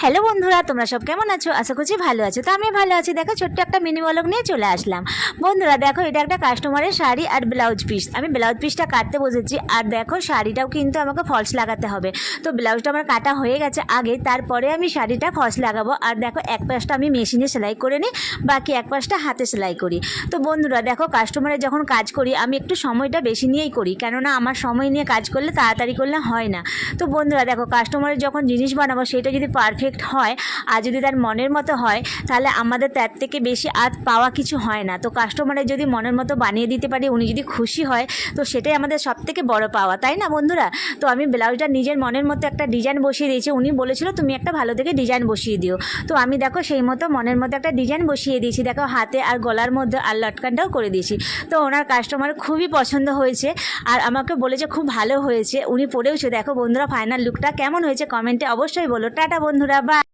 Hello বন্ধুরা, তোমরা সব কেমন আছো? আশা করছি ভালো আছো। তো আমি ভালো আছি। দেখো, ছোট্ট একটা মিনি ব্লগ নিয়ে চলে আসলাম। বন্ধুরা দেখো, এটা একটা কাস্টমারের শাড়ি আর ব্লাউজ পিস। আমি ব্লাউজ পিসটা কাটতে বসেছি, আর দেখো শাড়িটাও কিন্তু আমাকে ফলস লাগাতে হবে। তো ব্লাউজটা আমার কাটা হয়ে গেছে আগে, তারপরে আমি শাড়িটা ফলস লাগাবো। আর দেখো, এক পাশটা আমি মেশিনে সেলাই করে নিই, বাকি এক পাশটা হাতে সেলাই করি। তো বন্ধুরা দেখো, কাস্টমারের যখন কাজ করি আমি একটু সময়টা বেশি নিয়েই করি, কেননা আমার সময় নিয়ে কাজ করলে তাড়াতাড়ি করলে হয় না। তো বন্ধুরা দেখো, কাস্টমারের যখন জিনিস বানাবো সেটা যদি পারফেক্ট হয় আর যদি তার মনের মতো হয়, তাহলে আমাদের তার থেকে বেশি আর পাওয়া কিছু হয় না। তো কাস্টমারের যদি মনের মতো বানিয়ে দিতে পারি, উনি যদি খুশি হয়, তো সেটাই আমাদের সব থেকে বড় পাওয়া, তাই না বন্ধুরা? তো আমি ব্লাউজটা নিজের মনের মতো একটা ডিজাইন বসিয়ে দিয়েছি। উনি বলেছিল তুমি একটা ভালো থেকে ডিজাইন বসিয়ে দিও। তো আমি দেখো সেই মতো মনের মতো একটা ডিজাইন বসিয়ে দিয়েছি। দেখো, হাতে আর গলার মধ্যে আর লটকানটাও করে দিয়েছি। তো ওনার কাস্টমার খুবই পছন্দ হয়েছে আর আমাকে বলেছে খুব ভালো হয়েছে। উনি পরেওছে। দেখো বন্ধুরা, ফাইনাল লুকটা কেমন হয়েছে কমেন্টে অবশ্যই বলো। টাটা বন্ধুরা, বাই।